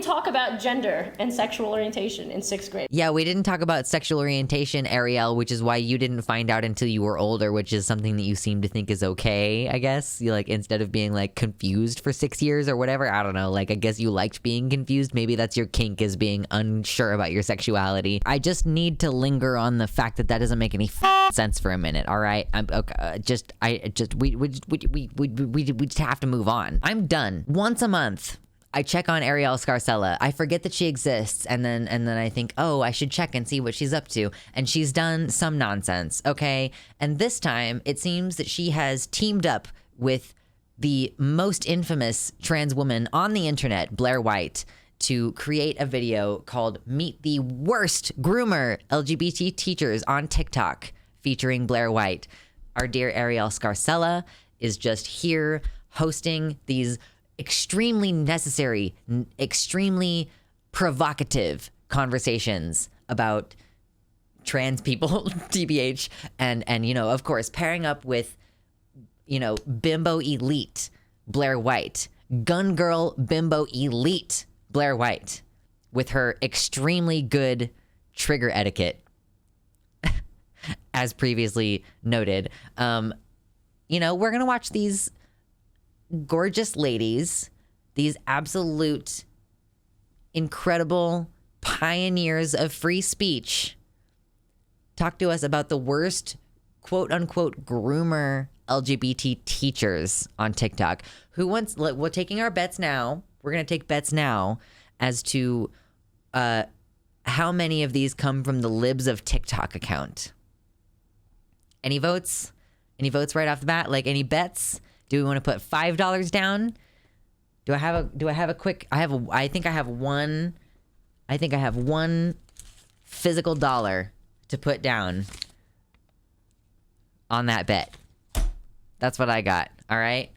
talk about gender and sexual orientation in 6th grade. Yeah, we didn't talk about sexual orientation, Arielle, which is why you didn't find out until you were older, which is something that you seem to think is okay, I guess. You like, instead of being like confused for 6 years or whatever, I don't know, like I guess you liked being confused. Maybe that's your kink, is being unsure about your sexuality. I just need to linger on the fact that that doesn't make any sense for a minute, all right? We just have to move on. I'm done. Once a month, I check on Arielle Scarcella. I forget that she exists, and then I think, oh, I should check and see what she's up to. And she's done some nonsense, okay? And this time, it seems that she has teamed up with the most infamous trans woman on the internet, Blaire White, to create a video called Meet the Worst Groomer LGBT Teachers on TikTok, featuring Blaire White. Our dear Arielle Scarcella is just here hosting these extremely necessary, extremely provocative conversations about trans people, TBH, and you know, of course, pairing up with, you know, bimbo elite Blaire White, gun girl bimbo elite Blaire White, with her extremely good trigger etiquette, as previously noted. You know, we're gonna watch these gorgeous ladies, these absolute incredible pioneers of free speech, talk to us about the worst quote unquote groomer LGBT teachers on TikTok. We're taking our bets now. We're going to take bets now as to how many of these come from the Libs of TikTok account. Any votes? Any votes right off the bat? Like, any bets? Do we want to put $5 down? I think I have one physical dollar to put down on that bet. That's what I got. All right.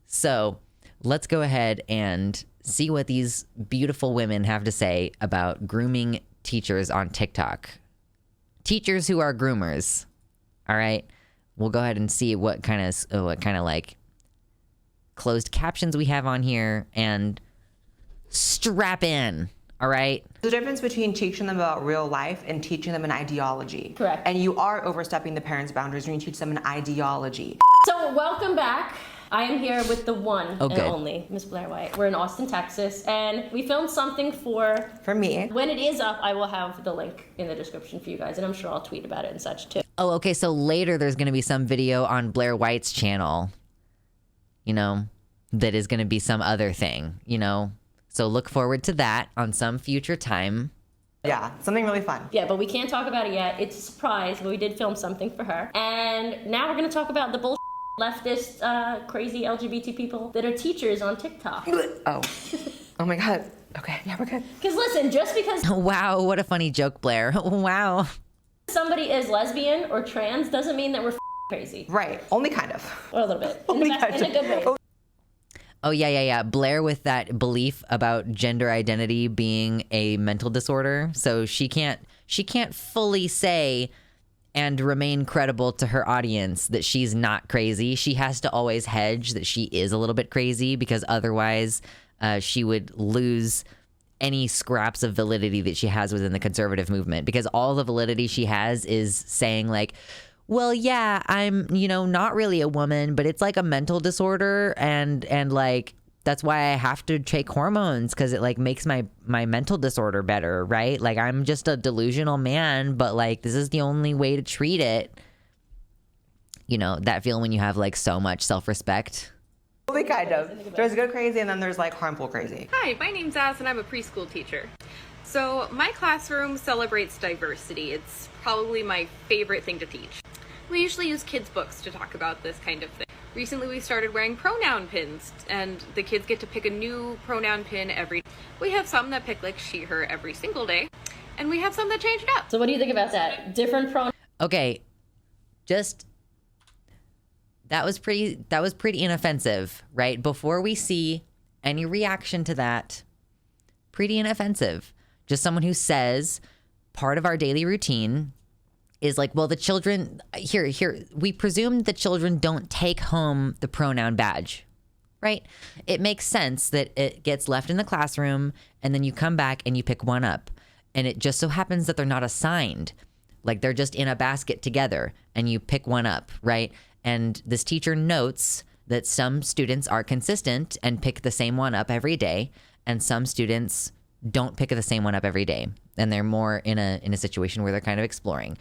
So let's go ahead and see what these beautiful women have to say about grooming teachers on TikTok. Teachers who are groomers. All right. We'll go ahead and see what kind of like closed captions we have on here, and strap in. All right. There's a difference between teaching them about real life and teaching them an ideology. Correct. And you are overstepping the parents' boundaries when you teach them an ideology. So welcome back. I am here with the one and only Miss Blaire White. We're in Austin, Texas, and we filmed something for me. When it is up, I will have the link in the description for you guys, and I'm sure I'll tweet about it and such too. Oh, okay. So later there's going to be some video on Blaire White's channel, you know, that is going to be some other thing, you know. So look forward to that on some future time. Yeah, something really fun. Yeah, but we can't talk about it yet. It's a surprise, but we did film something for her. And now we're going to talk about the bullshit leftist, crazy LGBT people that are teachers on TikTok. Oh. Oh my God. Okay, yeah, we're good. Because listen, just because... Wow, what a funny joke, Blaire. Wow. Somebody is lesbian or trans doesn't mean that we're crazy. Right, only kind of. Or a little bit. Only in a good way. Oh, yeah. Blaire with that belief about gender identity being a mental disorder. So she can't fully say and remain credible to her audience that she's not crazy. She has to always hedge that she is a little bit crazy, because otherwise she would lose any scraps of validity that she has within the conservative movement, because all the validity she has is saying like, well, yeah, I'm, you know, not really a woman, but it's like a mental disorder, and like that's why I have to take hormones, because it like makes my mental disorder better, right? Like I'm just a delusional man, but like this is the only way to treat it. You know, that feeling when you have like so much self-respect. Only kind of. There's good crazy, and then there's like harmful crazy. Hi, my name's Az, and I'm a preschool teacher. So my classroom celebrates diversity. It's probably my favorite thing to teach. We usually use kids' books to talk about this kind of thing. Recently we started wearing pronoun pins, and the kids get to pick a new pronoun pin every day. We have some that pick like she, her every single day, and we have some that change it up. So what do you think about that? Different pronouns? Okay, that was pretty inoffensive, right? Before we see any reaction to that, pretty inoffensive. Just someone who says part of our daily routine is like, well, the children, here, we presume the children don't take home the pronoun badge, right? It makes sense that it gets left in the classroom and then you come back and you pick one up. And it just so happens that they're not assigned. Like they're just in a basket together and you pick one up, right? And this teacher notes that some students are consistent and pick the same one up every day, and some students don't pick the same one up every day, and they're more in a situation where they're kind of exploring.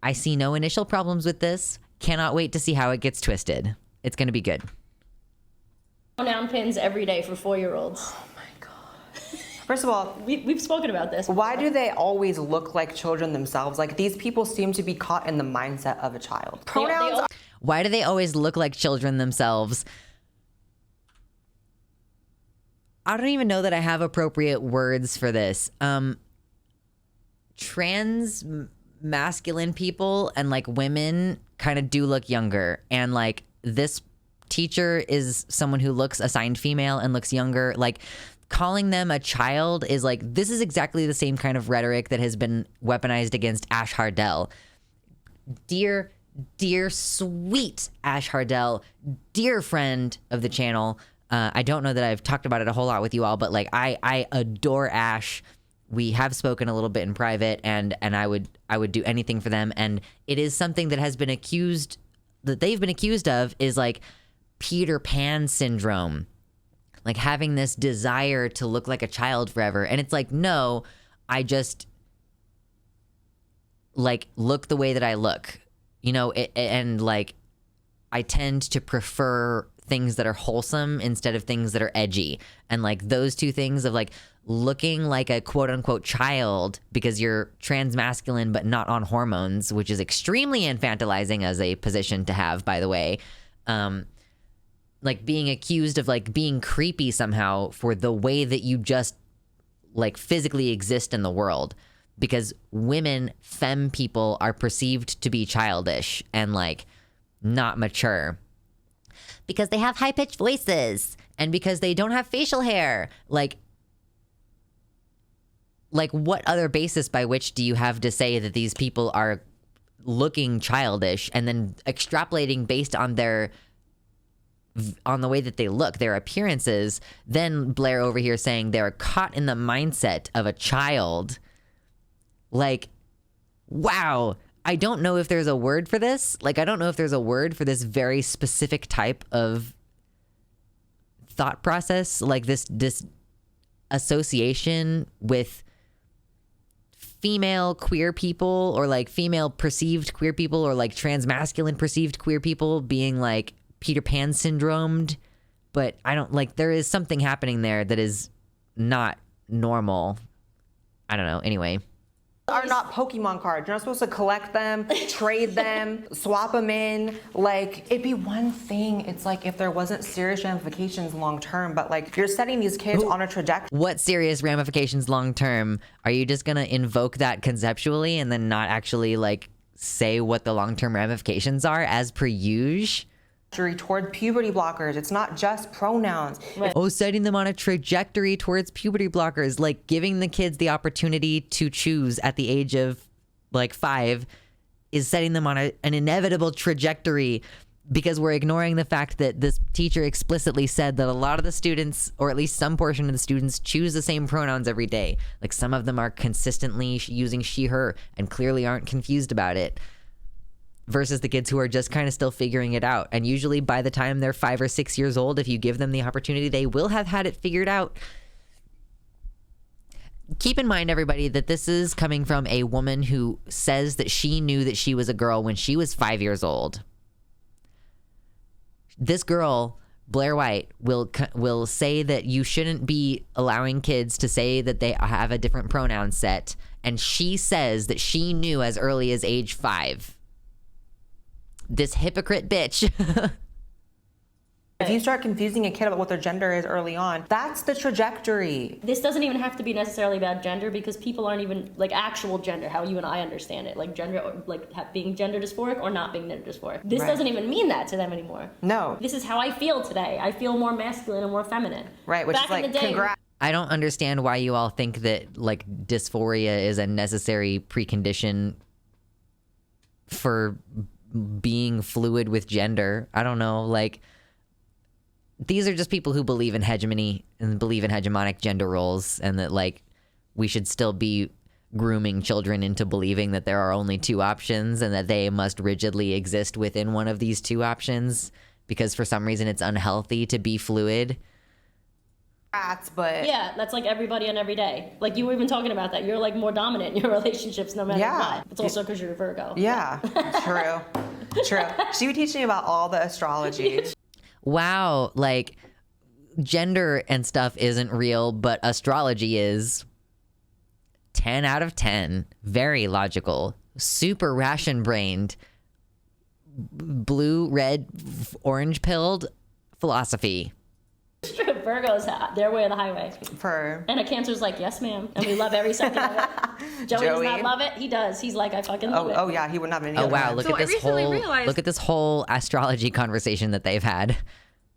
I see no initial problems with this. Cannot wait to see how it gets twisted. It's going to be good. Pronoun pins every day for 4-year-olds. First of all, We've spoken about this. why do they always look like children themselves? Like, these people seem to be caught in the mindset of a child. Pronouns. Why do they always look like children themselves? I don't even know that I have appropriate words for this. Trans masculine people and like women kind of do look younger, and like this teacher is someone who looks assigned female and looks younger. Like, calling them a child is like, this is exactly the same kind of rhetoric that has been weaponized against Ash Hardell. Dear sweet Ash Hardell, dear friend of the channel. I don't know that I've talked about it a whole lot with you all, but like I adore Ash. We have spoken a little bit in private, and I would do anything for them. And it is something that has been accused, that they've been accused of, is like Peter Pan syndrome. Like having this desire to look like a child forever. And it's like, no, I just like look the way that I look, you know, and like I tend to prefer things that are wholesome instead of things that are edgy. And like those two things of like looking like a quote unquote child because you're trans masculine but not on hormones, which is extremely infantilizing as a position to have, by the way. Like being accused of like being creepy somehow for the way that you just like physically exist in the world, because women, femme people, are perceived to be childish and like not mature because they have high-pitched voices and because they don't have facial hair. Like what other basis by which do you have to say that these people are looking childish and then extrapolating based on the way that they look, their appearances? Then Blaire over here saying they're caught in the mindset of a child. Like, wow. I don't know if there's a word for this. Like, I don't know if there's a word for this very specific type of thought process. Like this association with female queer people, or like female perceived queer people, or like trans masculine perceived queer people being like Peter Pan syndromed. But I don't like, there is something happening there that is not normal. I don't know. Anyway. Are not Pokemon cards. You're not supposed to collect them, trade them, swap them in. Like, it'd be one thing. It's like if there wasn't serious ramifications long term, but like you're setting these kids on a trajectory. What serious ramifications long term? Are you just gonna invoke that conceptually and then not actually like say what the long term ramifications are as per usual? Toward puberty blockers. It's not just pronouns. Right. Oh, setting them on a trajectory towards puberty blockers, like giving the kids the opportunity to choose at the age of like 5 is setting them on an inevitable trajectory, because we're ignoring the fact that this teacher explicitly said that a lot of the students, or at least some portion of the students, choose the same pronouns every day. Like some of them are consistently using she, her, and clearly aren't confused about it. Versus the kids who are just kind of still figuring it out. And usually by the time they're 5 or 6 years old, if you give them the opportunity, they will have had it figured out. Keep in mind, everybody, that this is coming from a woman who says that she knew that she was a girl when she was 5 years old. This girl, Blaire White, will say that you shouldn't be allowing kids to say that they have a different pronoun set. And she says that she knew as early as age 5. This hypocrite bitch. If you start confusing a kid about what their gender is early on, that's the trajectory. This doesn't even have to be necessarily about gender, because people aren't even like actual gender, how you and I understand it, like gender, or like being gender dysphoric or not being gender dysphoric. This Right. doesn't even mean that to them anymore. No. This is how I feel today. I feel more masculine and more feminine. Right, which Back is like, in the day, congrats. I don't understand why you all think that like dysphoria is a necessary precondition for being fluid with gender. I don't know, like these are just people who believe in hegemony and believe in hegemonic gender roles, and that like we should still be grooming children into believing that there are only two options and that they must rigidly exist within one of these two options because for some reason it's unhealthy to be fluid. But yeah, that's like everybody and every day. Like you were even talking about that. You're like more dominant in your relationships no matter what. It's also because you're a Virgo. Yeah, true. She would teach me about all the astrology. Wow, like gender and stuff isn't real, but astrology is. 10 out of 10. Very logical. Super ration brained. Blue, red, orange pilled philosophy. It's true. Virgo's their way of the highway. And a Cancer's like, yes, ma'am. And we love every second of it. Joey does not love it. He does. He's like, I fucking love it. Oh, yeah. He wouldn't have any Oh, wow. Look at this whole astrology conversation that they've had.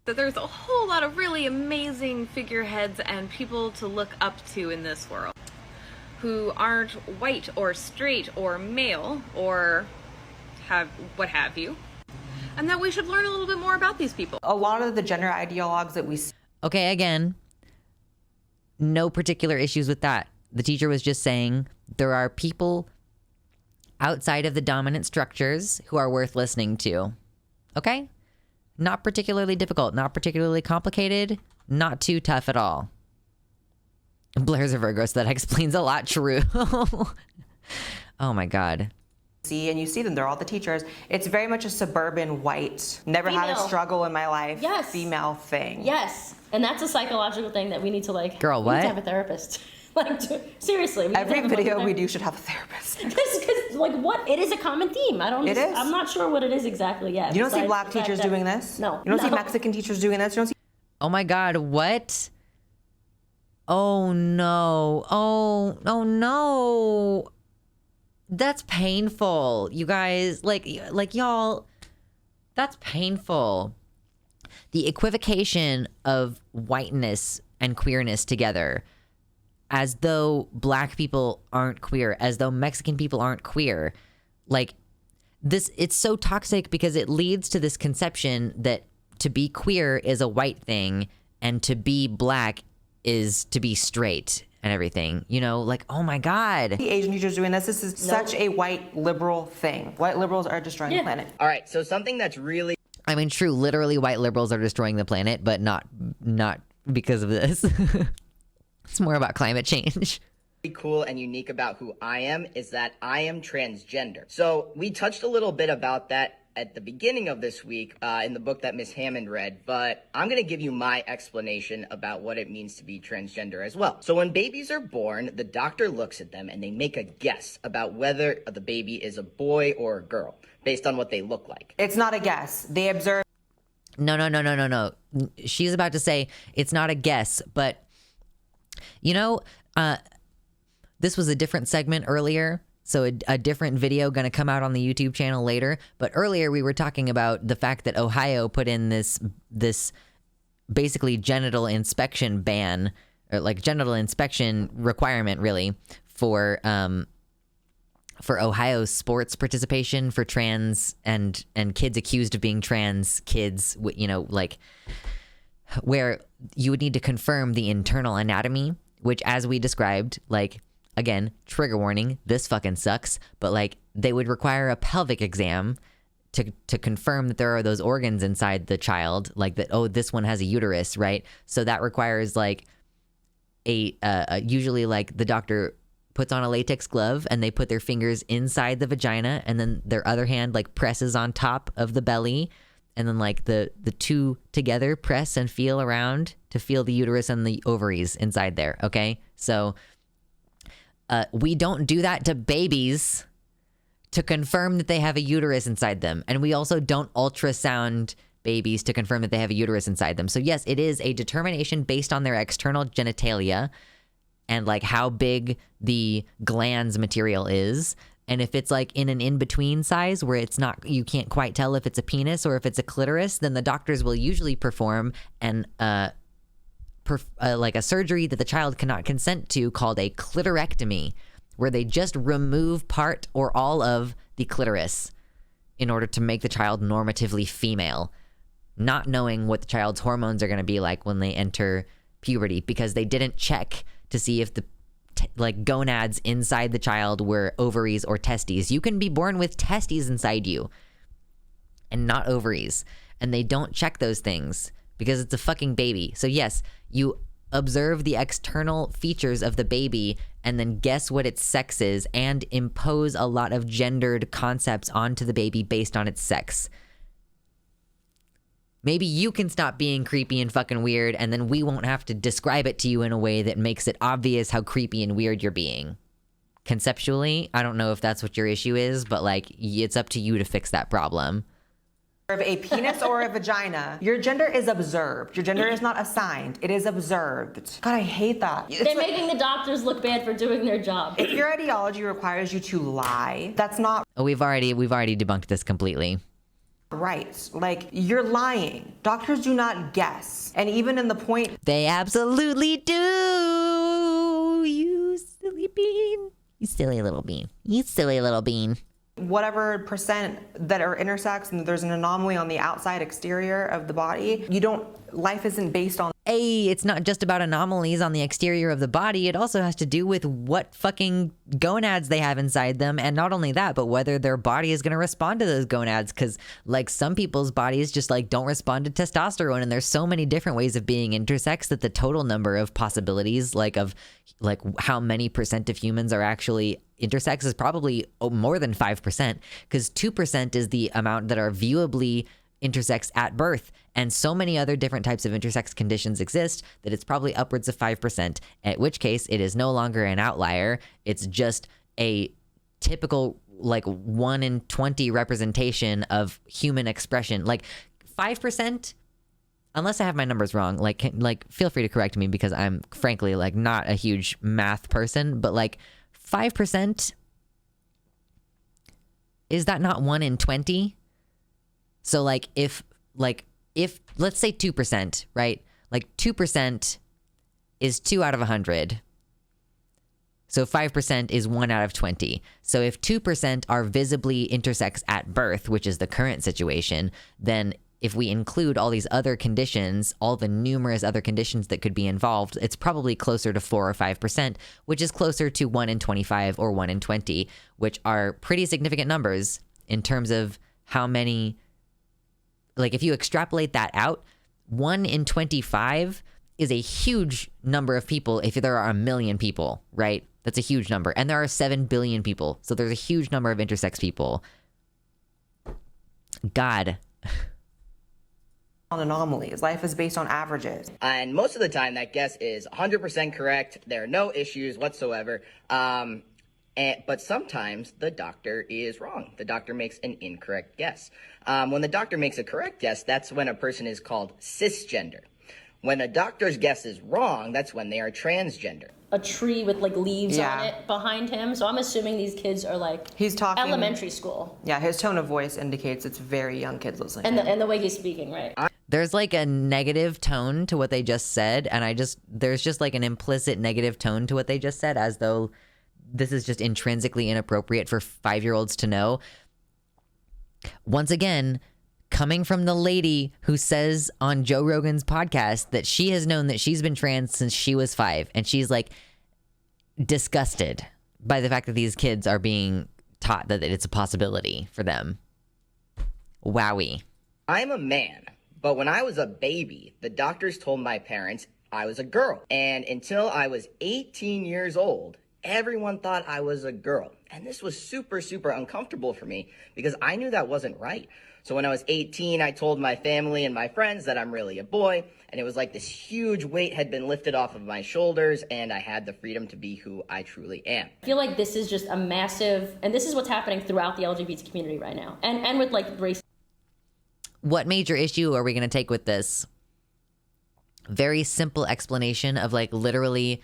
That there's a whole lot of really amazing figureheads and people to look up to in this world who aren't white or straight or male or what have you. And that we should learn a little bit more about these people. A lot of the gender ideologues that we see. Okay, again, no particular issues with that. The teacher was just saying there are people outside of the dominant structures who are worth listening to. Okay? Not particularly difficult, not particularly complicated, not too tough at all. Blaire's a Virgo, so that explains a lot. True. Oh my God. And you see them, they're all the teachers. It's very much a suburban white, never female. had a struggle in my life, yes. female thing. Yes. And that's a psychological thing that we need to like. Girl, what? We need to have a therapist. Like, seriously. Every video we do should have a therapist. Because, like, what? It is a common theme. It is. I'm not sure what it is exactly yet. You don't see black teachers doing this? No. You don't see Mexican teachers doing this? You don't see. Oh my God, what? Oh no. Oh no. That's painful. You guys, like y'all, that's painful. The equivocation of whiteness and queerness together, as though black people aren't queer, as though Mexican people aren't queer. Like this, it's so toxic because it leads to this conception that to be queer is a white thing and to be black is to be straight and everything, you know, like, oh my God. The Asian teachers doing this. This is such a white liberal thing. White liberals are destroying the planet. All right, so something that's really... I mean, true, literally white liberals are destroying the planet, but not because of this. It's more about climate change. cool and unique about who I am is that I am transgender. So we touched a little bit about that at the beginning of this week in the book that Miss Hammond read, but I'm going to give you my explanation about what it means to be transgender as well. So when babies are born, the doctor looks at them and they make a guess about whether the baby is a boy or a girl based on what they look like. It's not a guess. They observe. No. She's about to say it's not a guess, but you know, this was a different segment earlier. So a different video going to come out on the YouTube channel later. But earlier we were talking about the fact that Ohio put in this basically genital inspection ban, or like genital inspection requirement really for Ohio's sports participation for trans and kids accused of being trans kids, you know, like where you would need to confirm the internal anatomy, which as we described, like, again, trigger warning, this fucking sucks, but like they would require a pelvic exam to confirm that there are those organs inside the child, like that, oh, this one has a uterus, right? So that requires like usually like the doctor puts on a latex glove and they put their fingers inside the vagina and then their other hand like presses on top of the belly, and then like the two together press and feel around to feel the uterus and the ovaries inside there, okay? So we don't do that to babies to confirm that they have a uterus inside them. And we also don't ultrasound babies to confirm that they have a uterus inside them. So yes, it is a determination based on their external genitalia and like how big the glans material is. And if it's like in an in-between size where it's not, you can't quite tell if it's a penis or if it's a clitoris, then the doctors will usually perform like a surgery that the child cannot consent to called a clitorectomy, where they just remove part or all of the clitoris in order to make the child normatively female. not knowing what the child's hormones are going to be like when they enter puberty because they didn't check to see if the gonads inside the child were ovaries or testes. You can be born with testes inside you and not ovaries, and they don't check those things because it's a fucking baby. So yes, you observe the external features of the baby and then guess what its sex is and impose a lot of gendered concepts onto the baby based on its sex. Maybe you can stop being creepy and fucking weird, and then we won't have to describe it to you in a way that makes it obvious how creepy and weird you're being. Conceptually, I don't know if that's what your issue is, but it's up to you to fix that problem. Of a penis or a vagina, your gender is observed. Your gender is not assigned. It is observed. God, I hate that. They're making the doctors look bad for doing their job. If your ideology requires you to lie, that's not We've already debunked this completely. right. You're lying. Doctors do not guess. And even in the point, They absolutely do. You silly bean. You silly little bean. You silly little bean. whatever percent that are intersex and there's an anomaly on the outside exterior of the body, life isn't based on. It's not just about anomalies on the exterior of the body. It also has to do with what fucking gonads they have inside them. And not only that, but whether their body is going to respond to those gonads. Because some people's bodies just don't respond to testosterone. And there's so many different ways of being intersex that the total number of possibilities, of how many percent of humans are actually intersex is probably more than 5%. Because 2% is the amount that are viewably intersex at birth, and so many other different types of intersex conditions exist that it's probably upwards of 5%, at which case it is no longer an outlier. It's just a typical 1 in 20 representation of human expression. 5%, unless I have my numbers wrong, feel free to correct me because I'm frankly not a huge math person, but 5%, is that not 1 in 20? So if let's say 2%, right? 2% is 2 out of 100. So 5% is 1 out of 20. So if 2% are visibly intersex at birth, which is the current situation, then if we include all these other conditions, all the numerous other conditions that could be involved, it's probably closer to 4 or 5%, which is closer to 1 in 25 or 1 in 20, which are pretty significant numbers in terms of how many. If you extrapolate that out, 1 in 25 is a huge number of people if there are 1 million people, right? That's a huge number. And there are 7 billion people. So there's a huge number of intersex people. God. On anomalies. Life is based on averages. And most of the time, that guess is 100% correct. There are no issues whatsoever. But sometimes the doctor is wrong. The doctor makes an incorrect guess. When the doctor makes a correct guess, that's when a person is called cisgender. When a doctor's guess is wrong, that's when they are transgender. A tree with leaves Yeah. on it behind him. So I'm assuming these kids are He's talking elementary school. Yeah, his tone of voice indicates it's very young kids listening. And the way he's speaking, right? There's a negative tone to what they just said. And there's just an implicit negative tone to what they just said, as though this is just intrinsically inappropriate for 5-year-olds to know. Once again, coming from the lady who says on Joe Rogan's podcast that she has known that she's been trans since she was 5. And she's disgusted by the fact that these kids are being taught that it's a possibility for them. Wowie. I'm a man, but when I was a baby, the doctors told my parents I was a girl. And until I was 18 years old, everyone thought I was a girl. And this was super, super uncomfortable for me because I knew that wasn't right. So when I was 18, I told my family and my friends that I'm really a boy. And it was this huge weight had been lifted off of my shoulders and I had the freedom to be who I truly am. I feel like this is just a massive, and this is what's happening throughout the LGBT community right now. And with race. What major issue are we going to take with this? Very simple explanation of literally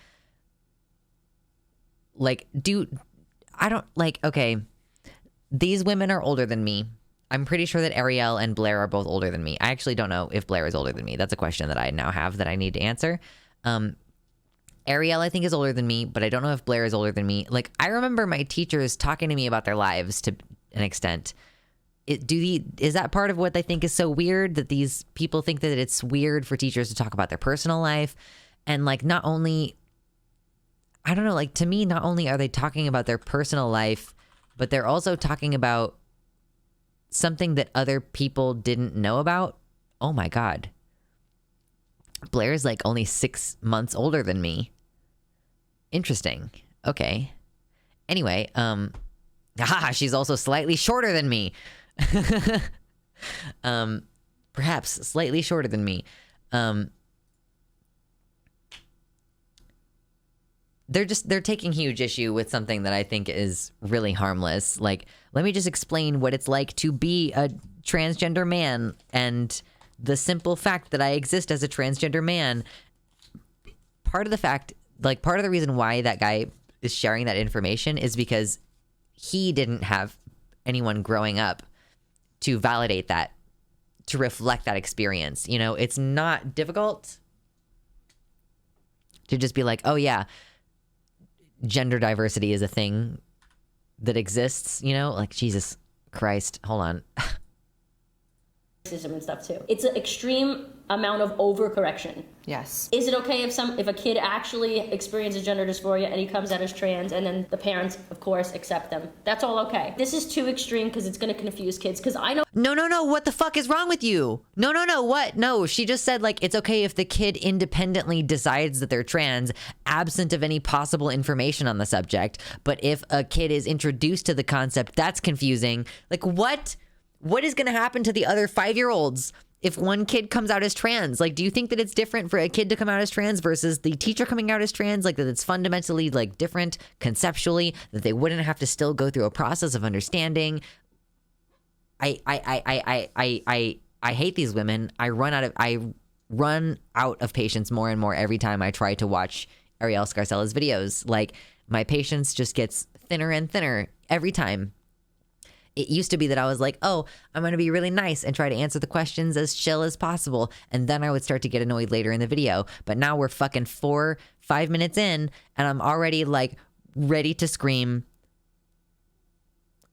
okay, these women are older than me. I'm pretty sure that Arielle and Blaire are both older than me. I actually don't know if Blaire is older than me. That's a question that I now have that I need to answer. Arielle, I think, is older than me, but I don't know if Blaire is older than me. I remember my teachers talking to me about their lives to an extent. is that part of what they think is so weird, that these people think that it's weird for teachers to talk about their personal life? And like, not only, I don't know, like to me, not only are they talking about their personal life, but they're also talking about something that other people didn't know about. Oh my God. Blaire's like only 6 months older than me. Interesting. Okay. Anyway, she's also slightly shorter than me. Perhaps slightly shorter than me. They're taking huge issue with something that I think is really harmless. Like, let me just explain what it's like to be a transgender man, and the simple fact that I exist as a transgender man. Part of the reason why that guy is sharing that information is because he didn't have anyone growing up to validate that, to reflect that experience. You know, it's not difficult to just be like, oh yeah, gender diversity is a thing that exists, you know? Like, Jesus Christ, hold on. Racism and stuff too. It's an extreme amount of overcorrection. Yes. Is it okay if a kid actually experiences gender dysphoria and he comes out as trans, and then the parents, of course, accept them? That's all okay. This is too extreme because it's going to confuse kids. Because I know. No. What the fuck is wrong with you? No. What? No, she just said like it's okay if the kid independently decides that they're trans, absent of any possible information on the subject. But if a kid is introduced to the concept, that's confusing. Like what? What is going to happen to the other 5-year-olds if one kid comes out as trans? Like, do you think that it's different for a kid to come out as trans versus the teacher coming out as trans? Like, that it's fundamentally like different conceptually, that they wouldn't have to still go through a process of understanding? I hate these women. I run out of patience more and more every time I try to watch Arielle Scarcella's videos. Like, my patience just gets thinner and thinner every time. It used to be that I was like, oh, I'm going to be really nice and try to answer the questions as chill as possible. And then I would start to get annoyed later in the video. But now we're fucking 4-5 minutes in and I'm already like ready to scream.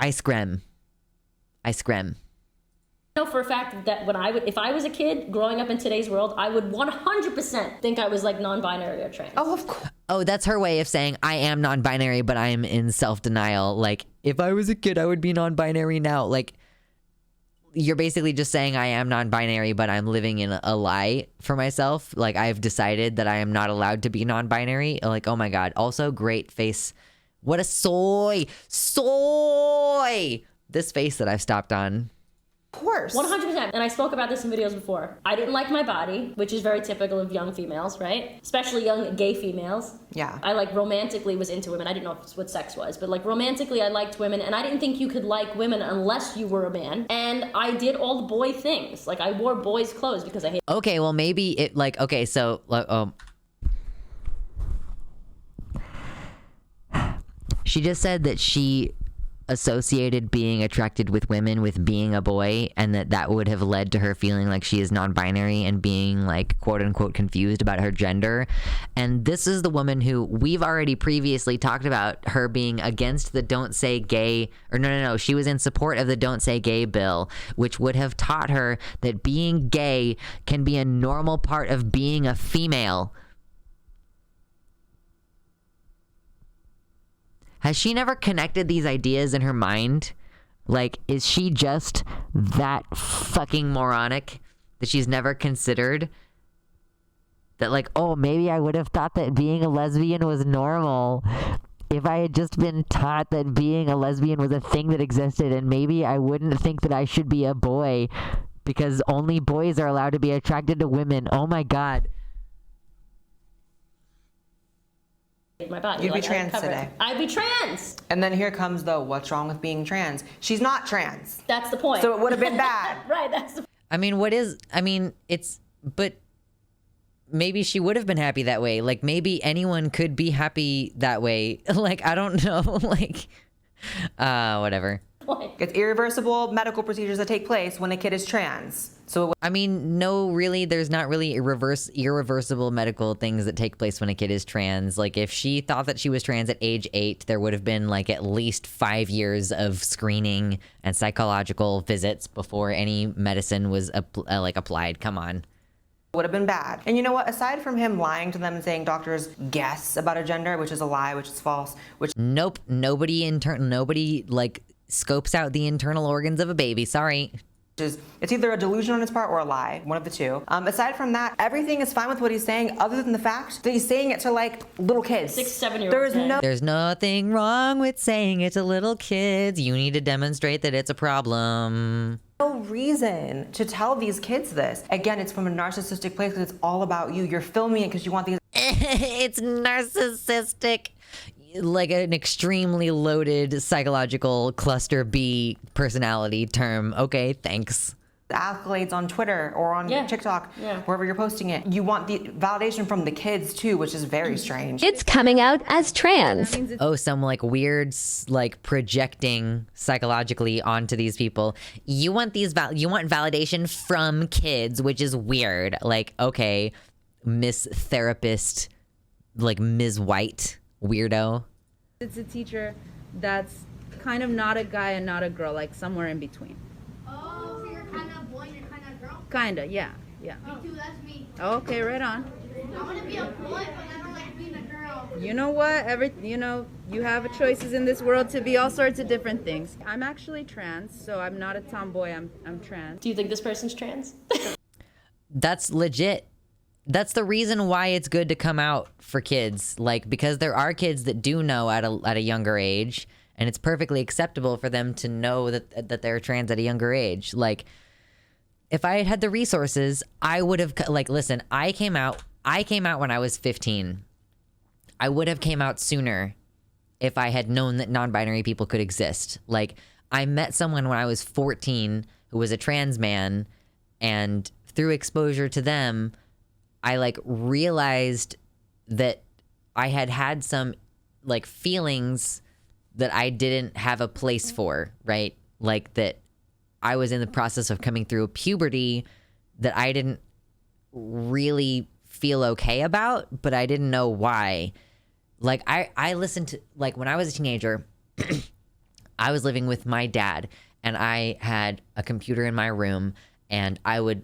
I scream. I know for a fact that if I was a kid growing up in today's world, I would 100% think I was like non-binary or trans. Oh, of course. Oh, that's her way of saying I am non-binary, but I'm in self-denial. Like, if I was a kid, I would be non-binary now. Like, you're basically just saying I am non-binary, but I'm living in a lie for myself. Like, I've decided that I am not allowed to be non-binary. Like, oh my God. Also, great face. What a soy. This face that I've stopped on. Of course. 100%. And I spoke about this in videos before. I didn't like my body, which is very typical of young females, right? Especially young gay females. Yeah. I like romantically was into women. I didn't know what sex was, but like romantically I liked women, and I didn't think you could like women unless you were a man. And I did all the boy things. Like I wore boys' clothes because I hated. Okay, well maybe it like, okay, so she just said that she associated being attracted with women with being a boy, and that would have led to her feeling like she is non-binary and being like quote unquote confused about her gender. And this is the woman who we've already previously talked about her being against the Don't Say Gay, or no, she was in support of the Don't Say Gay bill, which would have taught her that being gay can be a normal part of being a female. Has she never connected these ideas in her mind? Like, is she just that fucking moronic that she's never considered that, like, oh, maybe I would have thought that being a lesbian was normal if I had just been taught that being a lesbian was a thing that existed, and maybe I wouldn't think that I should be a boy because only boys are allowed to be attracted to women. Oh my God. My body. You'd be trans today. I'd be trans. And then here comes the what's wrong with being trans? She's not trans. That's the point. So it would have been bad. Right, that's the but maybe she would have been happy that way. Like, maybe anyone could be happy that way. Like, I don't know. Like, whatever. Why? It's irreversible medical procedures that take place when a kid is trans. So I mean, no, really, there's not really irreversible medical things that take place when a kid is trans. Like, if she thought that she was trans at age 8, there would have been like at least 5 years of screening and psychological visits before any medicine was applied. Come on. would have been bad. And you know what? Aside from him lying to them and saying doctors guess about a gender, which is a lie, which is false, which Nope, nobody like scopes out the internal organs of a baby. Sorry. is, it's either a delusion on his part or a lie, one of the two. Aside from that, everything is fine with what he's saying, other than the fact that he's saying it to like little kids. 6, 7-year-olds. There's nothing wrong with saying it to little kids. You need to demonstrate that it's a problem. No reason to tell these kids this. Again, it's from a narcissistic place because it's all about you. You're filming it because you want these. It's narcissistic. Like an extremely loaded psychological cluster B personality term. Okay, thanks. Accolades on Twitter or on TikTok, wherever you're posting it. You want the validation from the kids too, which is very strange. It's coming out as trans. Oh, some like weird, like projecting psychologically onto these people. You want you want validation from kids, which is weird. Like, okay, Miss Therapist, like Ms. White, weirdo. It's a teacher that's kind of not a guy and not a girl, like somewhere in between. Oh, so you're kind of boy and you're kind of girl? Kinda, yeah. Me too, that's me. Okay, right on. I want to be a boy, but I don't like being a girl. You know what? You have choices in this world to be all sorts of different things. I'm actually trans, so I'm not a tomboy. I'm trans. Do you think this person's trans? That's legit. That's the reason why it's good to come out for kids. Like, because there are kids that do know at a younger age, and it's perfectly acceptable for them to know that they're trans at a younger age. Like, if I had the resources, I would have, like, listen, I came out when I was 15. I would have came out sooner if I had known that non-binary people could exist. Like, I met someone when I was 14 who was a trans man, and through exposure to them, I like realized that I had some like feelings that I didn't have a place for, right? Like that I was in the process of coming through puberty that I didn't really feel okay about, but I didn't know why. Like I listened to, like when I was a teenager, I was living with my dad and I had a computer in my room and I would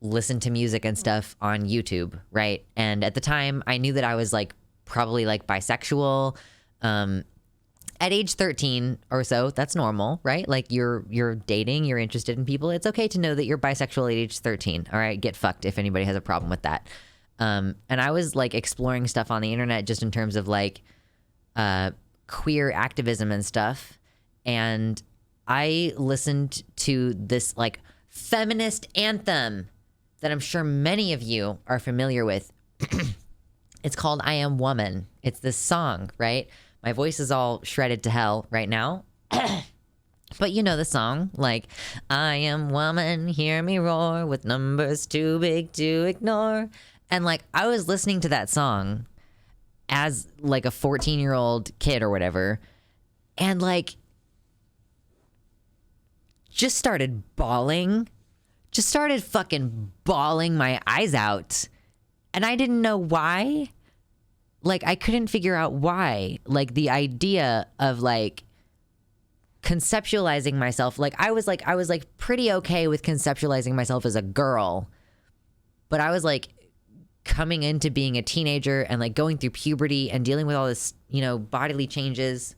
listen to music and stuff on YouTube, right? And at the time, I knew that I was like probably like bisexual. At age 13 or so, that's normal, right? Like you're dating, you're interested in people. It's okay to know that you're bisexual at age 13. All right, get fucked if anybody has a problem with that. And I was like exploring stuff on the internet just in terms of like queer activism and stuff. And I listened to this like feminist anthem that I'm sure many of you are familiar with. It's called I Am Woman. It's this song, right? My voice is all shredded to hell right now. But you know the song, like, I am woman, hear me roar, with numbers too big to ignore. And like, I was listening to that song as like a 14-year-old kid or whatever, and like, just started bawling. Just started fucking bawling my eyes out. And I didn't know why. Like, I couldn't figure out why. Like, the idea of, like, conceptualizing myself. Like, I was pretty okay with conceptualizing myself as a girl. But I was, like, coming into being a teenager and, like, going through puberty and dealing with all this, you know, bodily changes.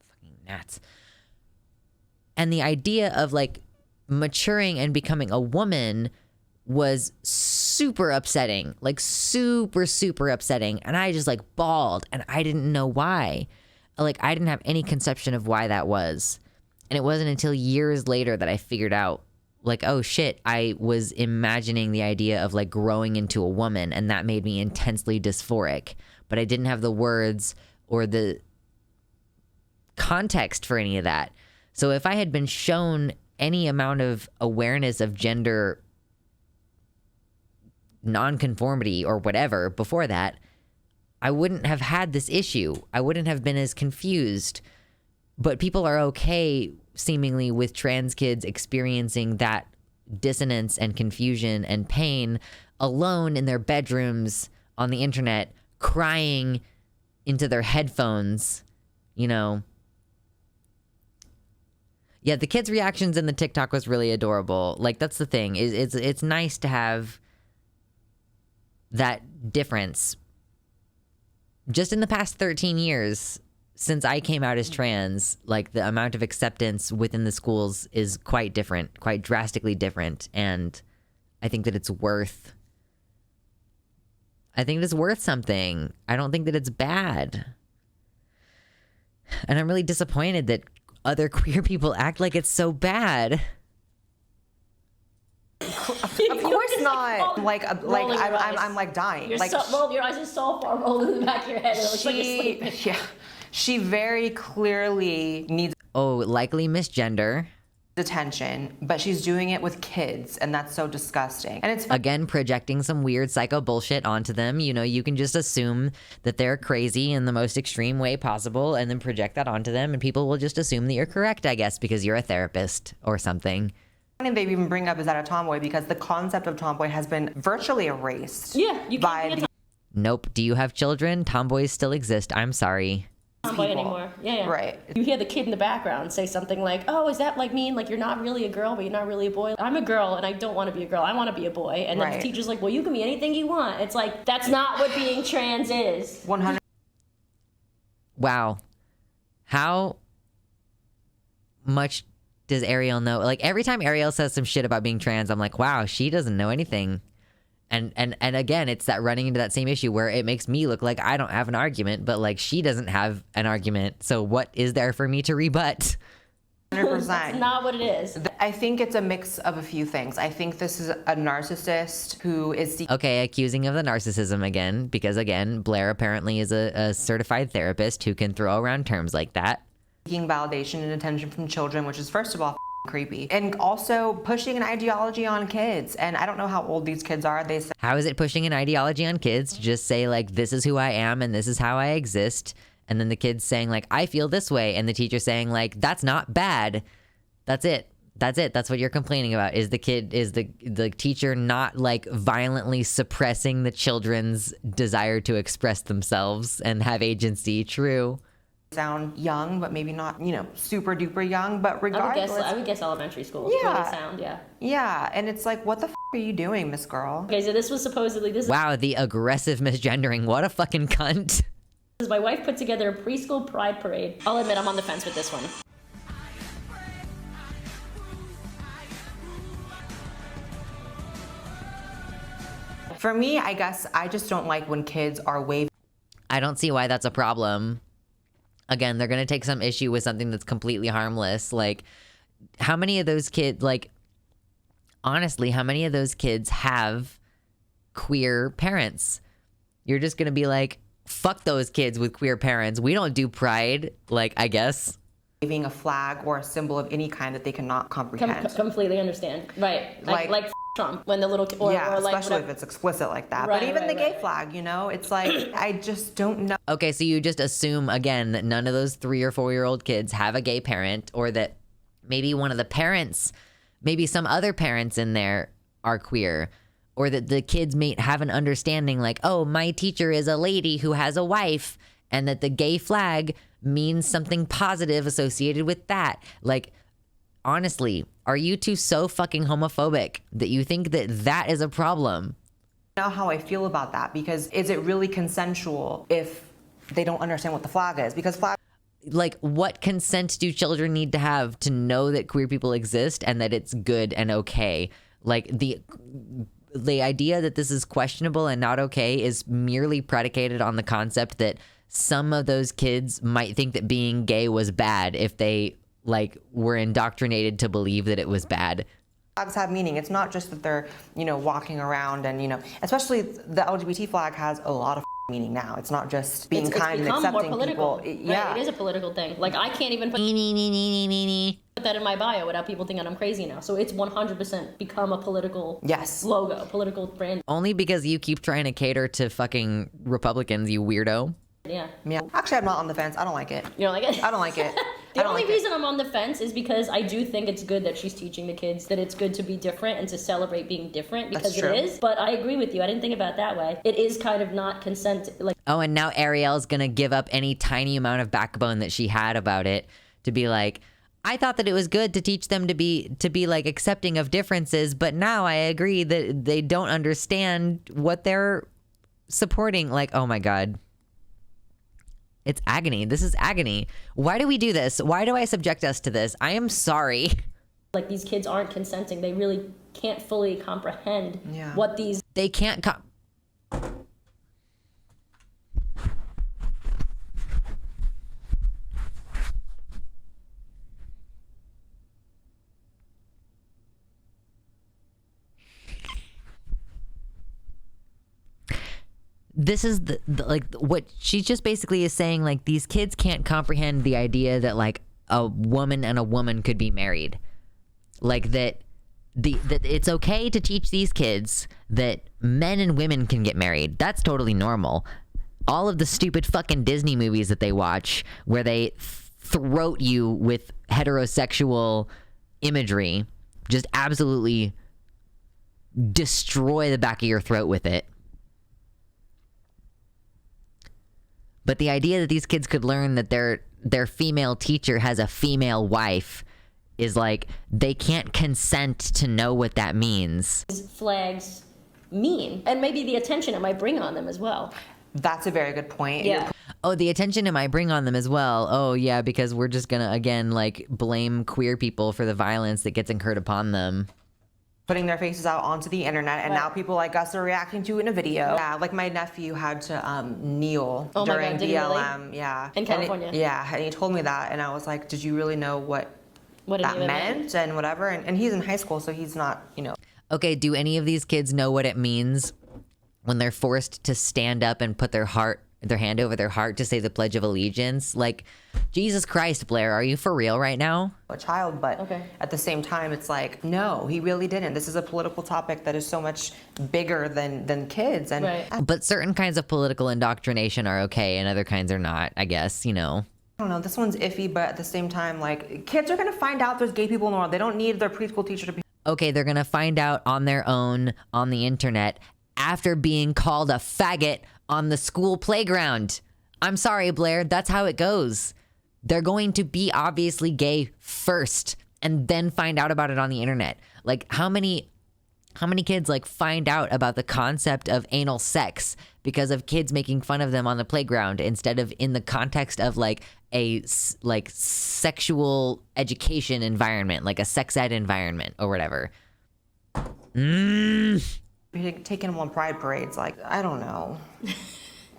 Fucking gnats. And the idea of, like, maturing and becoming a woman was super upsetting, like super upsetting. And I just like bawled and I didn't know why. Like I didn't have any conception of why that was. And it wasn't until years later that I figured out like, oh shit, I was imagining the idea of like growing into a woman and that made me intensely dysphoric, but I didn't have the words or the context for any of that. So if I had been shown any amount of awareness of gender non-conformity or whatever before that, I wouldn't have had this issue. I wouldn't have been as confused. But people are okay seemingly with trans kids experiencing that dissonance and confusion and pain alone in their bedrooms on the internet, crying into their headphones, you know. Yeah, the kids' reactions in the TikTok was really adorable. Like, that's the thing. It's nice to have that difference. Just in the past 13 years, since I came out as trans, like, the amount of acceptance within the schools is quite different, quite drastically different. And I think that it's worth something. I don't think that it's bad. And I'm really disappointed that other queer people act like it's so bad. Of course not. I'm like dying. Your eyes are so far rolled in the back of your head. It looks like you're sleeping. Yeah, she very clearly needs likely misgender. attention, but she's doing it with kids, and that's so disgusting. And it's again projecting some weird psycho bullshit onto them. You know, you can just assume that they're crazy in the most extreme way possible and then project that onto them, and people will just assume that you're correct, I guess, because you're a therapist or something. And they even bring up is that a tomboy, because the concept of tomboy has been virtually erased. Yeah, you can't be a Nope. Do you have children? Tomboys still exist. I'm sorry. tomboy anymore. Yeah. Right. You hear the kid in the background say something like, "Oh, is that like mean? Like you're not really a girl, but you're not really a boy." I'm a girl, and I don't want to be a girl. I want to be a boy. And then the teacher's like, "Well, you can be anything you want." It's like, that's not what being trans is. 100. Wow. How much does Arielle know? Like, every time Arielle says some shit about being trans, I'm like, wow, she doesn't know anything. And again, it's that running into that same issue where it makes me look like I don't have an argument, but like she doesn't have an argument. So what is there for me to rebut? 100%. That's not what it is. I think it's a mix of a few things. I think this is a narcissist who is Okay, accusing of the narcissism again, because again, Blaire apparently is a certified therapist who can throw around terms like that. seeking validation and attention from children, which is first of all creepy, and also pushing an ideology on kids. And I don't know how old these kids are. They say, how is it pushing an ideology on kids to just say like, this is who I am and this is how I exist? And then the kids saying like, I feel this way. And the teacher saying like, that's not bad. That's it. That's what you're complaining about. Is the teacher not like violently suppressing the children's desire to express themselves and have agency? True. sound young, but maybe not, super duper young, but regardless. I would guess elementary school. Yeah. They sound, yeah. Yeah, and it's like, what the are you doing, Miss Girl? Okay, so this was supposedly, Wow, the aggressive misgendering. What a fucking cunt. My wife put together a preschool pride parade. I'll admit I'm on the fence with this one. For me, I guess I just don't like when kids are waving. I don't see why that's a problem. Again, they're going to take some issue with something that's completely harmless. Like, how many of those kids, honestly, how many of those kids have queer parents? You're just going to be like, fuck those kids with queer parents. We don't do pride, I guess. Waving a flag or a symbol of any kind that they cannot comprehend. Completely understand. Right. Like Trump, when the little kid, especially if it's explicit like that. Right, but even the gay right. flag, it's like, I just don't know. Okay, so you just assume, again, that none of those 3 or 4-year-old kids have a gay parent, or that maybe one of the parents, maybe some other parents in there are queer, or that the kids may have an understanding like, oh, my teacher is a lady who has a wife, and that the gay flag means something positive associated with that. Honestly, are you two so fucking homophobic that you think that that is a problem? I know how I feel about that, because is it really consensual if they don't understand what the flag is? Because flag. What consent do children need to have to know that queer people exist and that it's good and okay? The idea that this is questionable and not okay is merely predicated on the concept that some of those kids might think that being gay was bad if they were indoctrinated to believe that it was bad. Flags have meaning. It's not just that they're, walking around and, especially the LGBT flag has a lot of meaning now. It's not just being kind and accepting people. Yeah. Right? It is a political thing. I can't even put that in my bio without people thinking I'm crazy now. So it's 100% become a political logo, political brand. Only because you keep trying to cater to fucking Republicans, you weirdo. Yeah. Actually, I'm not on the fence. I don't like it. You don't like it? I don't like it. The only reason I'm on the fence is because I do think it's good that she's teaching the kids that it's good to be different and to celebrate being different, because it is. But I agree with you. I didn't think about it that way. It is kind of not consent. Like, oh, and now Arielle's gonna give up any tiny amount of backbone that she had about it to be like, I thought that it was good to teach them to be like accepting of differences, but now I agree that they don't understand what they're supporting. Like, oh my God. It's agony. This is agony. Why do we do this? Why do I subject us to this? I am sorry. Like, these kids aren't consenting. They really can't fully comprehend what these... They can't... This is the like what she just basically is saying, like, these kids can't comprehend the idea that like a woman and a woman could be married. Like that it's okay to teach these kids that men and women can get married. That's totally normal. All of the stupid fucking Disney movies that they watch where they throat you with heterosexual imagery, just absolutely destroy the back of your throat with it. But the idea that these kids could learn that their female teacher has a female wife is like, they can't consent to know what that means. These flags mean, and maybe the attention it might bring on them as well. That's a very good point. Yeah. Oh, the attention it might bring on them as well. Oh, yeah, because we're just gonna, again, like, blame queer people for the violence that gets incurred upon them. Putting their faces out onto the internet, and now people like us are reacting to it in a video. Yeah, like my nephew had to kneel during BLM. Really? Yeah. In California. And he told me that, and I was like, did you really know what that meant and whatever? And he's in high school, so he's not, you know. Okay, do any of these kids know what it means when they're forced to stand up and put their hand over their heart to say the Pledge of Allegiance? Like, Jesus Christ, Blaire, are you for real right now? A child, but at the same time, it's like, no, he really didn't. This is a political topic that is so much bigger than kids. And But certain kinds of political indoctrination are okay and other kinds are not, I guess, you know. I don't know, this one's iffy, but at the same time, like, kids are gonna find out there's gay people in the world. They don't need their preschool teacher to be. Okay, they're gonna find out on their own on the internet after being called a faggot on the school playground. I'm sorry, Blaire, that's how it goes. They're going to be obviously gay first and then find out about it on the internet. Like, how many kids like find out about the concept of anal sex because of kids making fun of them on the playground instead of in the context of like a sexual education environment, like a sex ed environment or whatever. Taking them on pride parades, like, I don't know.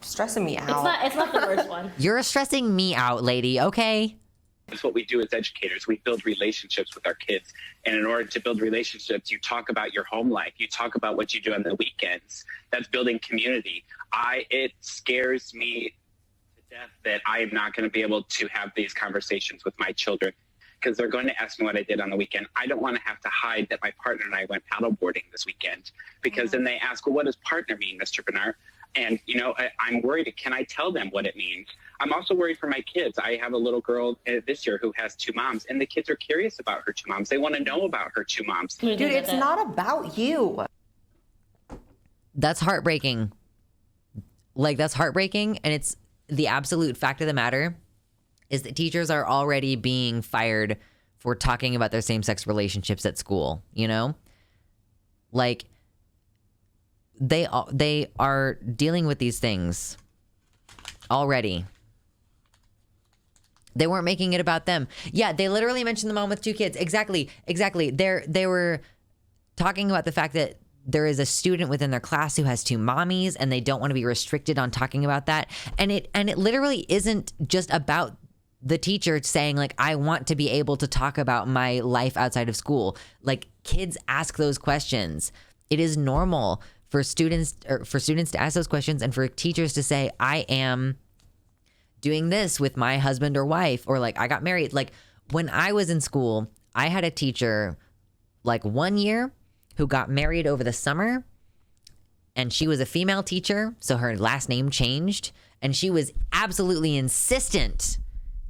Stressing me out. It's not the worst one. You're stressing me out, lady, okay? It's what we do as educators. We build relationships with our kids. And in order to build relationships, you talk about your home life. You talk about what you do on the weekends. That's building community. It scares me to death that I am not going to be able to have these conversations with my children because they're going to ask me what I did on the weekend. I don't want to have to hide that my partner and I went paddleboarding this weekend because then they ask, well, what does partner mean, Mr. Bernard? And, you know, I'm worried. Can I tell them what it means? I'm also worried for my kids. I have a little girl this year who has two moms, and the kids are curious about her two moms. They want to know about her two moms. Dude, it's not about you. That's heartbreaking. Like, that's heartbreaking. And it's the absolute fact of the matter is that teachers are already being fired for talking about their same-sex relationships at school, you know? Like, they are dealing with these things already. They weren't making it about them. Yeah, they literally mentioned the mom with two kids. Exactly. They were talking about the fact that there is a student within their class who has two mommies and they don't want to be restricted on talking about that. And it literally isn't just about the teacher saying, like, I want to be able to talk about my life outside of school. Like, kids ask those questions. It is normal for students to ask those questions and for teachers to say, I am doing this with my husband or wife, or like, I got married. Like, when I was in school, I had a teacher like 1 year who got married over the summer, and she was a female teacher, so her last name changed, and she was absolutely insistent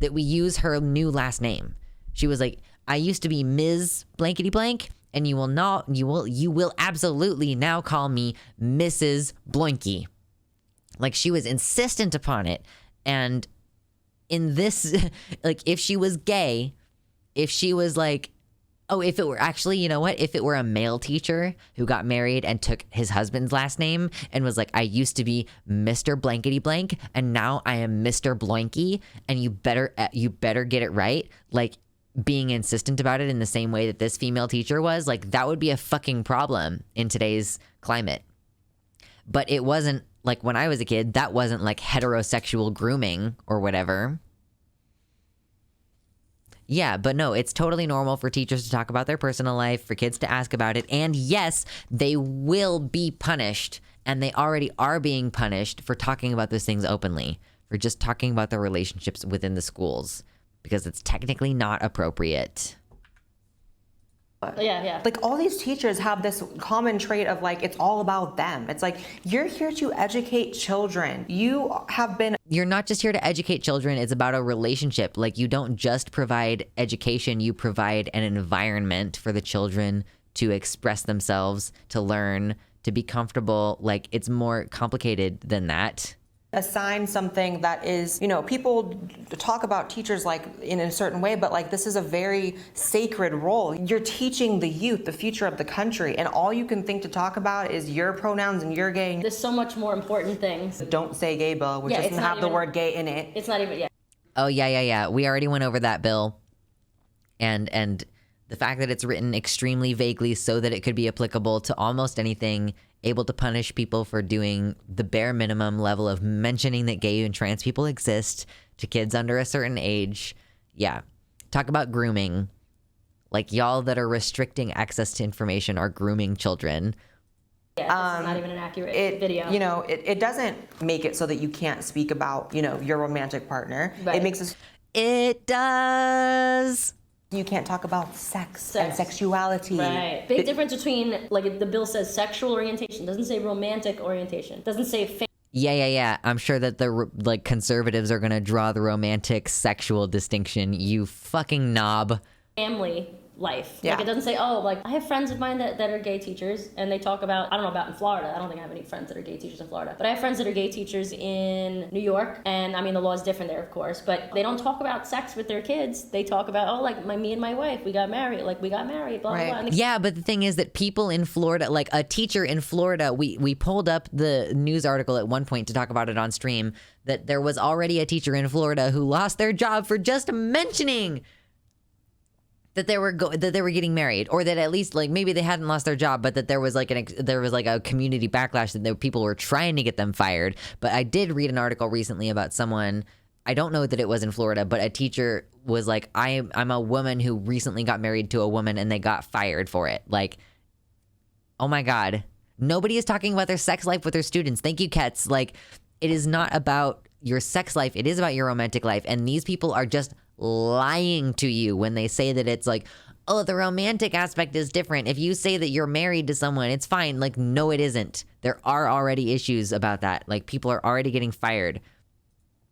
that we use her new last name. She was like, I used to be Ms. Blankety Blank, and you will absolutely now call me Mrs. Bloinky. Like, she was insistent upon it. And in this, like, if she was gay, if she was like, oh, if it were actually, you know what? If it were a male teacher who got married and took his husband's last name and was like, I used to be Mr. Blankety Blank and now I am Mr. Bloinky, and you better get it right. Like, being insistent about it in the same way that this female teacher was, like, that would be a fucking problem in today's climate. But it wasn't like when I was a kid, that wasn't like heterosexual grooming or whatever. Yeah, but no, it's totally normal for teachers to talk about their personal life, for kids to ask about it. And yes, they will be punished, and they already are being punished for talking about those things openly, for just talking about their relationships within the schools, because it's technically not appropriate. Yeah. Like, all these teachers have this common trait of, like, it's all about them. It's like, you're here to educate children. You're not just here to educate children. It's about a relationship. Like, you don't just provide education. You provide an environment for the children to express themselves, to learn, to be comfortable. Like, it's more complicated than that. Assign something that is, you know, people talk about teachers like in a certain way, but like, this is a very sacred role. You're teaching the youth the future of the country, and all you can think to talk about is your pronouns and you're gay. There's so much more important things. Don't say gay bill, which doesn't have the word gay in it. It's not even, yeah. Oh, yeah. We already went over that bill. And the fact that it's written extremely vaguely so that it could be applicable to almost anything, able to punish people for doing the bare minimum level of mentioning that gay and trans people exist to kids under a certain age. Yeah. Talk about grooming. Like, y'all that are restricting access to information are grooming children. Yeah, this is not even an accurate video. You know, it doesn't make it so that you can't speak about, you know, your romantic partner. Right. It makes us... It does... You can't talk about sex and sexuality. Right. Big difference between, like, the bill says sexual orientation. Doesn't say romantic orientation. Doesn't say Yeah. I'm sure that the, like, conservatives are going to draw the romantic sexual distinction. You fucking knob. family life. Yeah. Like, it doesn't say, oh, like, I have friends of mine that are gay teachers, and they talk about, I don't know about in Florida. I don't think I have any friends that are gay teachers in Florida. But I have friends that are gay teachers in New York, and I mean, the law is different there, of course, but they don't talk about sex with their kids. They talk about, oh, like, me and my wife, we got married, blah, blah, right. blah. Yeah, but the thing is that people in Florida, like a teacher in Florida, we pulled up the news article at one point to talk about it on stream, that there was already a teacher in Florida who lost their job for just mentioning that they were getting married, or that at least, like, maybe they hadn't lost their job, but that there was like a community backlash, that people were trying to get them fired. But I did read an article recently about someone, I don't know that it was in Florida, but a teacher was like, I'm a woman who recently got married to a woman, and they got fired for it. Like, oh my God, nobody is talking about their sex life with their students. Thank you, Kets. Like, it is not about your sex life. It is about your romantic life. And these people are just lying to you when they say that it's like, oh, the romantic aspect is different. If you say that you're married to someone, it's fine. Like, no, it isn't. There are already issues about that. Like, people are already getting fired.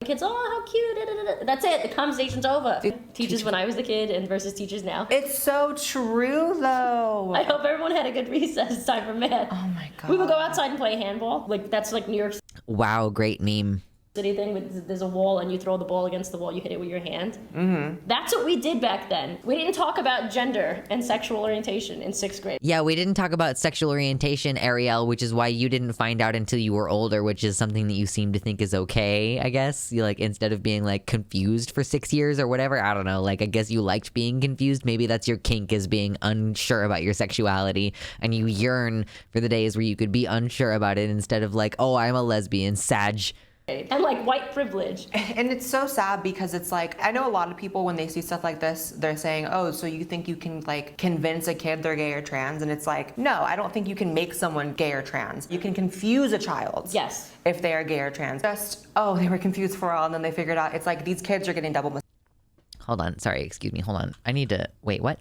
Kids, oh, how cute. Da, da, da. That's it. The conversation's over. Teachers when I was the kid and versus teachers now. It's so true, though. I hope everyone had a good recess time for math. Oh, my God. We would go outside and play handball. Like, that's like New York Wow, great meme. City thing with there's a wall and you throw the ball against the wall, you hit it with your hand. Mm-hmm. That's what we did back then. We didn't talk about gender and sexual orientation in 6th grade. Yeah, we didn't talk about sexual orientation, Arielle, which is why you didn't find out until you were older, which is something that you seem to think is okay, I guess. You, like, instead of being, like, confused for 6 years or whatever, I don't know, like, I guess you liked being confused. Maybe that's your kink, is being unsure about your sexuality, and you yearn for the days where you could be unsure about it instead of like, oh, I'm a lesbian, sag. And like white privilege. And it's so sad because it's like, I know a lot of people when they see stuff like this, they're saying, oh, so you think you can like convince a kid they're gay or trans? And it's like, no, I don't think you can make someone gay or trans. You can confuse a child. Yes. If they are gay or trans. Just, oh, they were confused for a while and then they figured out. It's like these kids are getting double. Hold on. Sorry. Excuse me. Hold on. I need to, wait, what?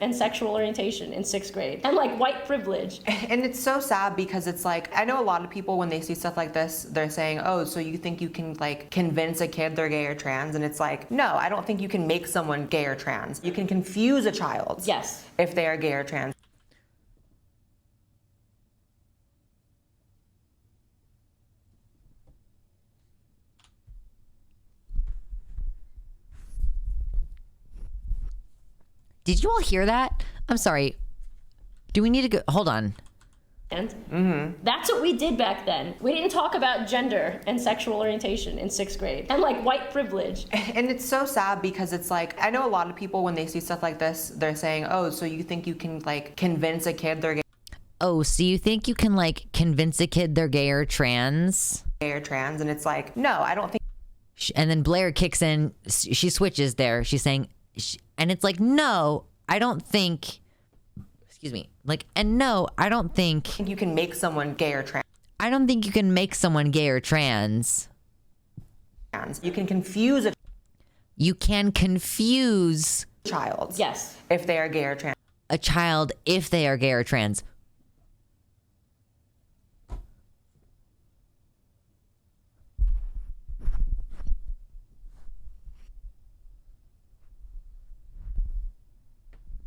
and sexual orientation in 6th grade and like white privilege. And it's so sad because it's like, I know a lot of people when they see stuff like this, they're saying, oh, so you think you can like convince a kid they're gay or trans? And it's like, no, I don't think you can make someone gay or trans. You can confuse a child. Yes. If they are gay or trans. Did you all hear that? I'm sorry. Do we need to go? Hold on. And that's what we did back then. We didn't talk about gender and sexual orientation in 6th grade and like white privilege. And it's so sad because it's like, I know a lot of people when they see stuff like this, they're saying, oh, so you think you can like convince a kid they're gay? Oh, so you think you can like convince a kid they're gay or trans? Gay or trans, and it's like, no, I don't think. And then Blaire kicks in. She switches there. She's saying, and it's like, no, I don't think. Excuse me. Like, and no, I don't think You can make someone gay or trans. I don't think you can make someone gay or trans. You can confuse a You can confuse child. Yes. If they are gay or trans. a child if they are gay or trans.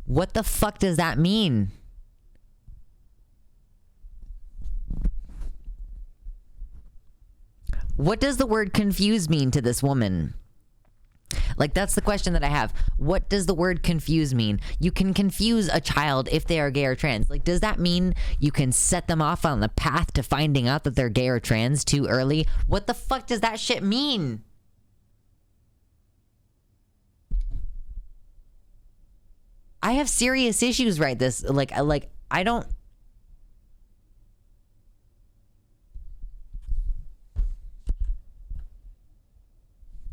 What the fuck does that mean? What does the word confuse mean to this woman? Like, that's the question that I have. What does the word confuse mean? You can confuse a child if they are gay or trans. Like, does that mean you can set them off on the path to finding out that they're gay or trans too early? What the fuck does that shit mean? I have serious issues right this. Like I don't.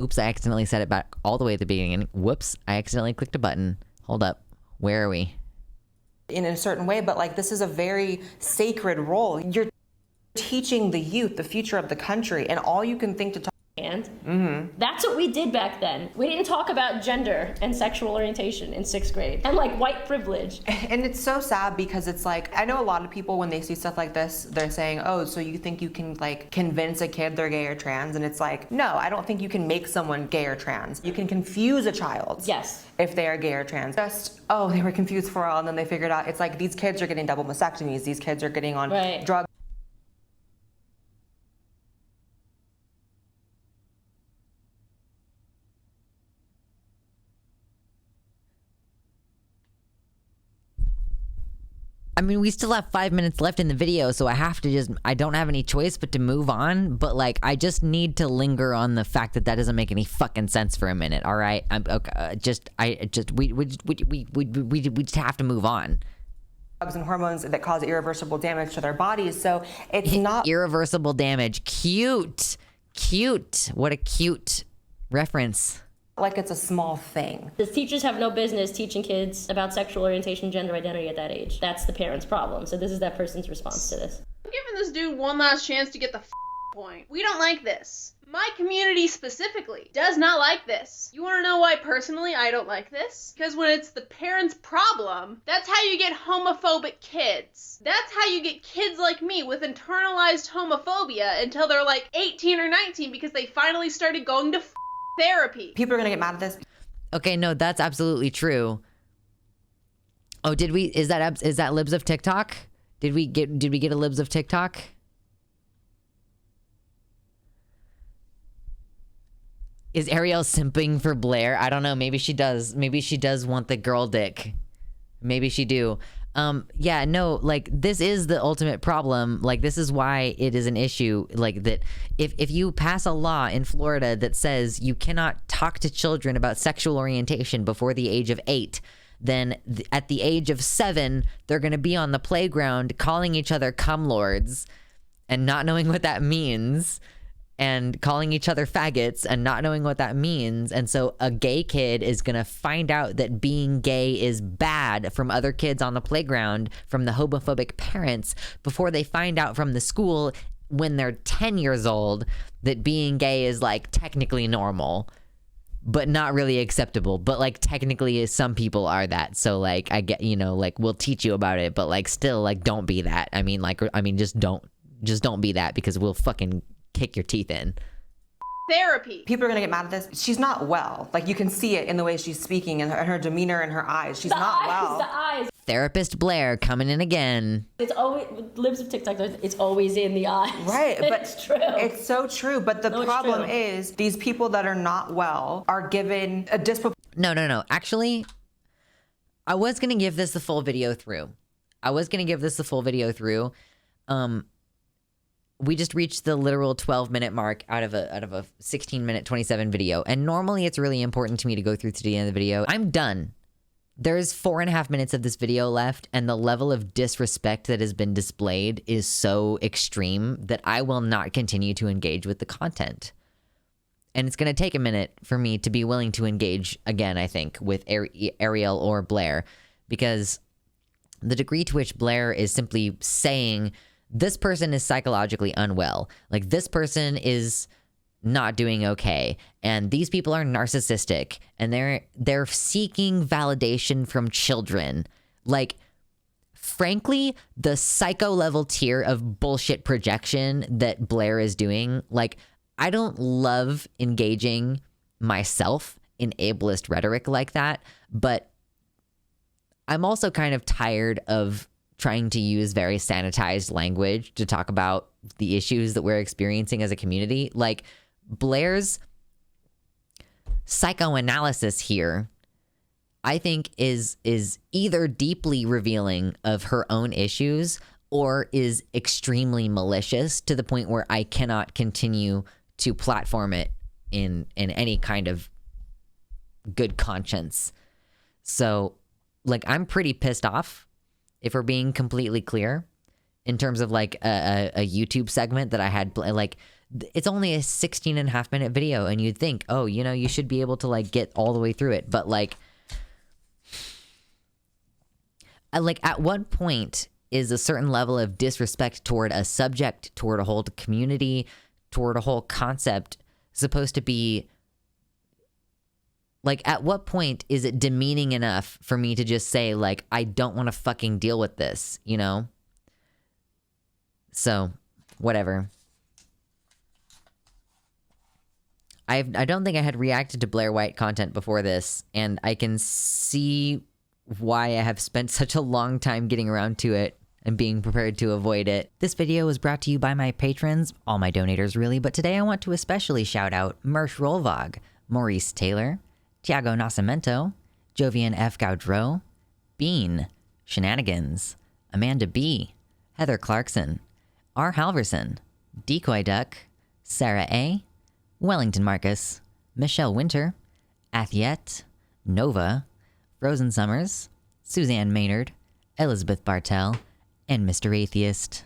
Oops, I accidentally set it back all the way at the beginning. Whoops, I accidentally clicked a button. Hold up. Where are we? In a certain way, but like this is a very sacred role. You're teaching the youth the future of the country, and all you can think to talk. And that's what we did back then. We didn't talk about gender and sexual orientation in 6th grade and like white privilege. And it's so sad because it's like, I know a lot of people when they see stuff like this, they're saying, oh, so you think you can like convince a kid they're gay or trans? And it's like, no, I don't think you can make someone gay or trans. You can confuse a child. Yes. If they are gay or trans. Just, oh, they were confused for a while and then they figured out, it's like these kids are getting double mastectomies. These kids are getting on drugs. I mean, we still have 5 minutes left in the video, so I don't have any choice but to move on. But like, I just need to linger on the fact that doesn't make any fucking sense for a minute. All right, I'm okay. We just have to move on. Drugs and hormones that cause irreversible damage to their bodies. So it's not irreversible damage. Cute. What a cute reference. Like it's a small thing. The teachers have no business teaching kids about sexual orientation, gender identity at that age. That's the parent's problem. So this is that person's response to this. I'm giving this dude one last chance to get the point. We don't like this. My community specifically does not like this. You want to know why personally I don't like this? Because when it's the parent's problem, that's how you get homophobic kids. That's how you get kids like me with internalized homophobia until they're like 18 or 19 because they finally started going to therapy. People are gonna get mad at this. Okay, no, that's absolutely true. Oh, is that Libs of TikTok? Did we get a Libs of TikTok? Is Arielle simping for Blaire? I don't know. Maybe she does. Maybe she does want the girl dick. Maybe she do. Yeah, no, like this is the ultimate problem. Like this is why it is an issue. Like that if you pass a law in Florida that says you cannot talk to children about sexual orientation before the age of 8, then at the age of 7, they're going to be on the playground calling each other cum lords and not knowing what that means, and calling each other faggots and not knowing what that means. And so a gay kid is going to find out that being gay is bad from other kids on the playground, from the homophobic parents, before they find out from the school when they're 10 years old that being gay is like technically normal. but not really acceptable. But like technically some people are that. So like I get, you know, like we'll teach you about it, but like still like don't be that. I mean just don't be that, because we'll fucking kick your teeth in. Therapy. People are gonna get mad at this. She's not well. Like you can see it in the way she's speaking and her demeanor and her eyes. She's not well. The eyes. Therapist Blaire coming in again. It's always, with Libs of TikTok, it's always in the eyes. Right, but it's true. It's so true. But the problem is these people that are not well are given a disproportionate. No. Actually, I was gonna give this the full video through. We just reached the literal 12-minute mark out of a 16-minute 27 video. And normally it's really important to me to go through to the end of the video. I'm done. There's 4.5 minutes of this video left, and the level of disrespect that has been displayed is so extreme that I will not continue to engage with the content. And it's going to take a minute for me to be willing to engage again, I think, with Arielle or Blaire, because the degree to which Blaire is simply saying this person is psychologically unwell, like this person is not doing okay, and these people are narcissistic, and they're seeking validation from children. Like, frankly, the psycho level tier of bullshit projection that Blaire is doing, like, I don't love engaging myself in ableist rhetoric like that, but I'm also kind of tired of trying to use very sanitized language to talk about the issues that we're experiencing as a community. Like, Blaire's psychoanalysis here, I think, is either deeply revealing of her own issues or is extremely malicious to the point where I cannot continue to platform it in any kind of good conscience. So, like, I'm pretty pissed off, if we're being completely clear, in terms of like a YouTube segment that I had, like, it's only a 16.5-minute video, and you'd think, oh, you know, you should be able to like get all the way through it. But like at what point is a certain level of disrespect toward a subject, toward a whole community, toward a whole concept supposed to be, like, at what point is it demeaning enough for me to just say, like, I don't want to fucking deal with this, you know? So, whatever. I don't think I had reacted to Blaire White content before this, and I can see why I have spent such a long time getting around to it and being prepared to avoid it. This video was brought to you by my patrons, all my donators really, but today I want to especially shout out Mersh Rolvog, Maurice Taylor, Tiago Nascimento, Jovian F. Gaudreau, Bean, Shenanigans, Amanda B., Heather Clarkson, R. Halverson, Decoy Duck, Sarah A., Wellington Marcus, Michelle Winter, Athiette, Nova, Frozen Summers, Suzanne Maynard, Elizabeth Bartell, and Mr. Atheist.